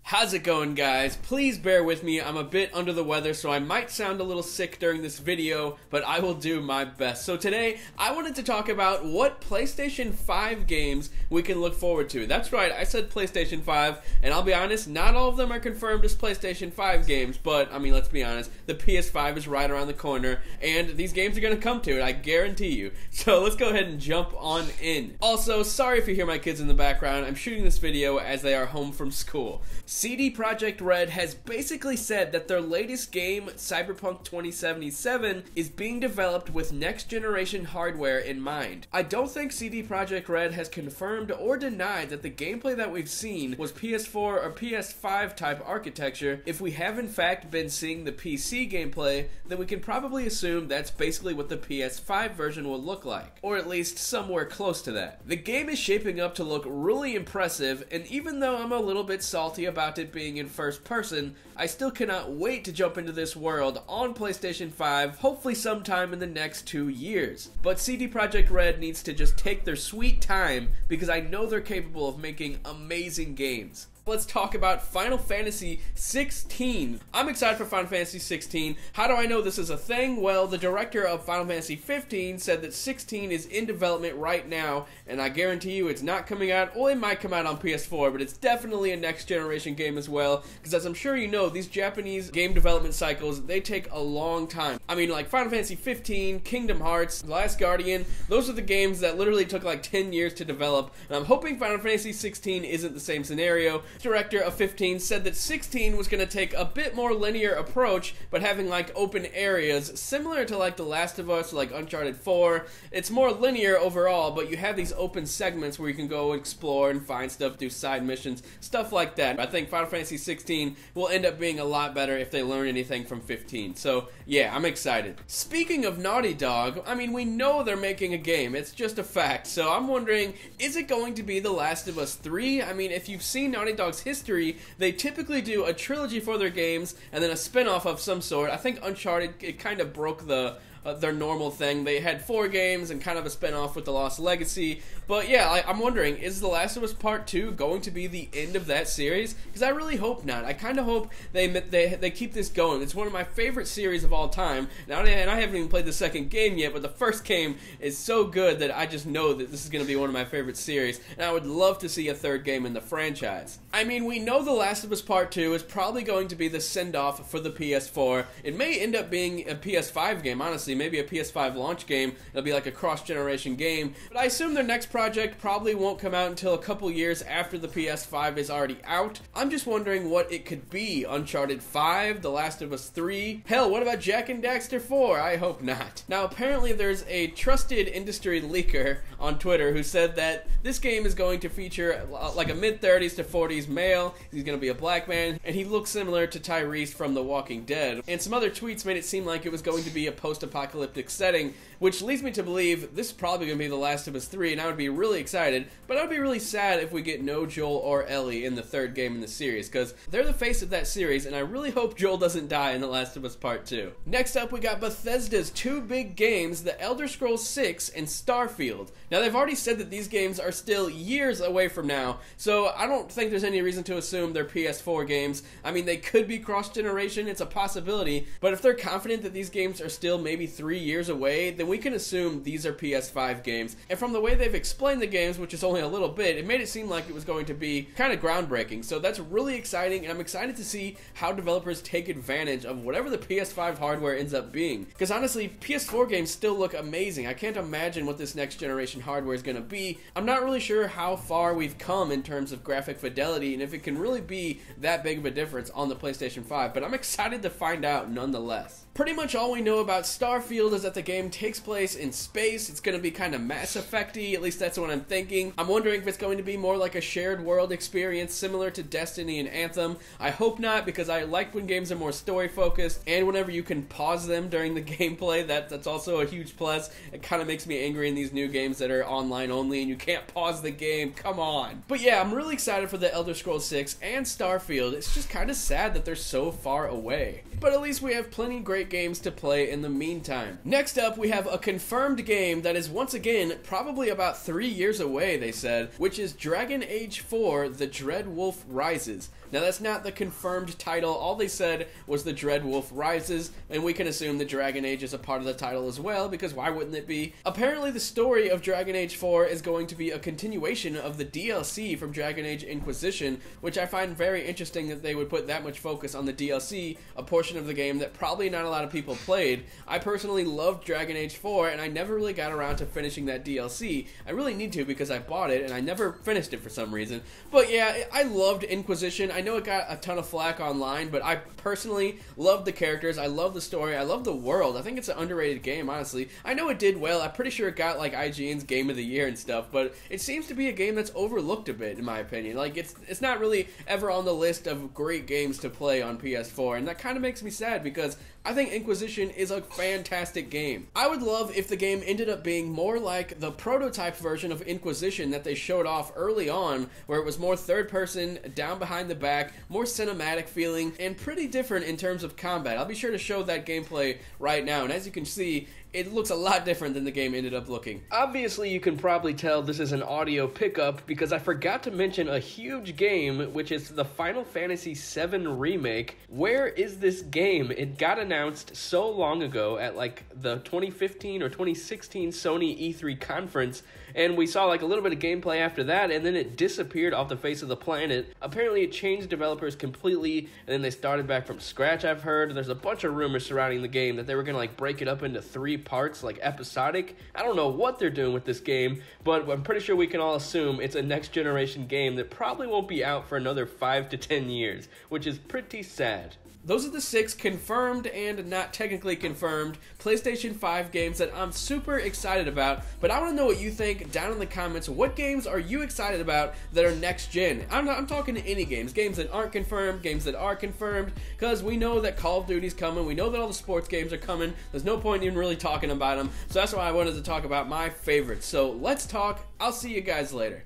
How's it going, guys? Please bear with me. I'm a bit under the weather, so I might sound a little sick during this video, but I will do my best. So today, I wanted to talk about what PlayStation 5 games we can look forward to. That's right, I said PlayStation 5, and I'll be honest, not all of them are confirmed as PlayStation 5 games, but, I mean, let's be honest, the PS5 is right around the corner, and these games are going to come to it, I guarantee you. So let's go ahead and jump on in. Also, sorry if you hear my kids in the background. I'm shooting this video as they are home from school. CD Projekt Red has basically said that their latest game, Cyberpunk 2077, is being developed with next-generation hardware in mind. I don't think CD Projekt Red has confirmed or denied that the gameplay that we've seen was PS4 or PS5 type architecture. If we have in fact been seeing the PC gameplay, then we can probably assume that's basically what the PS5 version will look like, or at least somewhere close to that. The game is shaping up to look really impressive, and even though I'm a little bit salty about it being in first person, I still cannot wait to jump into this world on PlayStation 5, hopefully sometime in the next 2 years. But CD Projekt Red needs to just take their sweet time, because I know they're capable of making amazing games. Let's talk about Final Fantasy 16. I'm excited for Final Fantasy 16. How do I know this is a thing? Well, the director of Final Fantasy 15 said that 16 is in development right now, and I guarantee you it's not coming out, or it might come out on PS4, but it's definitely a next generation game as well, because as I'm sure you know, these Japanese game development cycles, they take a long time. I mean, like Final Fantasy 15, Kingdom Hearts, The Last Guardian, those are the games that literally took like 10 years to develop, and I'm hoping Final Fantasy 16 isn't the same scenario. Director of 15 said that 16 was going to take a bit more linear approach, but having like open areas similar to like The Last of Us or like Uncharted 4. It's more linear overall, but you have these open segments where you can go explore and find stuff, do side missions, stuff like that. I think Final Fantasy 16 will end up being a lot better if they learn anything from 15. So yeah, I'm excited. Speaking of Naughty Dog, I mean, we know they're making a game. It's just a fact. So I'm wondering, is it going to be The Last of Us 3? I mean, if you've seen Naughty Dog's history, they typically do a trilogy for their games and then a spin-off of some sort. I think Uncharted, it kind of broke their normal thing. They had 4 games and kind of a spin-off with The Lost Legacy. But yeah, I'm wondering, is The Last of Us Part 2 going to be the end of that series? Because I really hope not. I kind of hope they keep this going. It's one of my favorite series of all time. Now, and I haven't even played the second game yet, but the first game is so good that I just know that this is going to be one of my favorite series, and I would love to see a third game in the franchise. I mean, we know The Last of Us Part 2 is probably going to be the send-off for the PS4. It may end up being a PS5 game, honestly. Maybe a PS5 launch game. It'll be like a cross-generation game. But I assume their next project probably won't come out until a couple years after the PS5 is already out. I'm just wondering what it could be. Uncharted 5? The Last of Us 3? Hell, what about Jak and Daxter 4? I hope not. Now, apparently there's a trusted industry leaker on Twitter who said that this game is going to feature like a mid-30s to 40s male. He's going to be a black man, and he looks similar to Tyrese from The Walking Dead. And some other tweets made it seem like it was going to be a post-apocalyptic setting, which leads me to believe this is probably going to be The Last of Us 3, and I would be really excited, but I would be really sad if we get no Joel or Ellie in the third game in the series, because they're the face of that series, and I really hope Joel doesn't die in The Last of Us Part 2. Next up, we got Bethesda's 2 big games, The Elder Scrolls 6 and Starfield. Now, they've already said that these games are still years away from now, so I don't think there's any reason to assume they're PS4 games. I mean, they could be cross-generation, it's a possibility, but if they're confident that these games are still maybe 3 years away, then we can assume these are PS5 games. And from the way they've explained the games, which is only a little bit, it made it seem like it was going to be kind of groundbreaking. So that's really exciting, and I'm excited to see how developers take advantage of whatever the PS5 hardware ends up being. Because honestly, PS4 games still look amazing. I can't imagine what this next generation hardware is going to be. I'm not really sure how far we've come in terms of graphic fidelity, and if it can really be that big of a difference on the PlayStation 5, but I'm excited to find out nonetheless. Pretty much all we know about Starfield is that the game takes place in space. It's going to be kind of Mass Effect-y, at least that's what I'm thinking. I'm wondering if it's going to be more like a shared world experience similar to Destiny and Anthem. I hope not, because I like when games are more story-focused, and whenever you can pause them during the gameplay, that's also a huge plus. It kind of makes me angry in these new games that are online only, and you can't pause the game. Come on. But yeah, I'm really excited for The Elder Scrolls 6 and Starfield. It's just kind of sad that they're so far away. But at least we have plenty great games to play in the meantime. Next up, we have a confirmed game that is once again probably about 3 years away, they said, which is Dragon Age 4: The Dread Wolf Rises. Now that's not the confirmed title, all they said was the Dreadwolf Rises, and we can assume that Dragon Age is a part of the title as well, because why wouldn't it be? Apparently the story of Dragon Age 4 is going to be a continuation of the DLC from Dragon Age Inquisition, which I find very interesting that they would put that much focus on the DLC, a portion of the game that probably not a lot of people played. I personally loved Dragon Age 4, and I never really got around to finishing that DLC. I really need to because I bought it, and I never finished it for some reason. But yeah, I loved Inquisition. I know it got a ton of flack online, but I personally love the characters, I love the story, I love the world. I think it's an underrated game, honestly. I know it did well. I'm pretty sure it got like IGN's Game of the Year and stuff, but it seems to be a game that's overlooked a bit, in my opinion. Like, it's not really ever on the list of great games to play on PS4, and that kind of makes me sad because I think Inquisition is a fantastic game. I would love if the game ended up being more like the prototype version of Inquisition that they showed off early on, where it was more third person, down behind the back, more cinematic feeling, and pretty different in terms of combat. I'll be sure to show that gameplay right now, and as you can see, it looks a lot different than the game ended up looking. Obviously, you can probably tell this is an audio pickup because I forgot to mention a huge game, which is the Final Fantasy VII Remake. Where is this game? It got announced so long ago at like the 2015 or 2016 Sony E3 conference, and we saw like a little bit of gameplay after that, and then it disappeared off the face of the planet. Apparently, it changed developers completely, and then they started back from scratch, I've heard. There's a bunch of rumors surrounding the game that they were gonna like break it up into 3 parts, like episodic. I don't know what they're doing with this game, but I'm pretty sure we can all assume it's a next generation game that probably won't be out for another 5 to 10 years, which is pretty sad. Those are the 6 confirmed and not technically confirmed PlayStation 5 games that I'm super excited about, but I want to know what you think down in the comments. What games are you excited about that are next gen? I'm talking to any games that aren't confirmed, games that are confirmed, because we know that Call of Duty's coming, we know that all the sports games are coming, there's no point in really talking about them, so that's why I wanted to talk about my favorites. So let's talk, I'll see you guys later.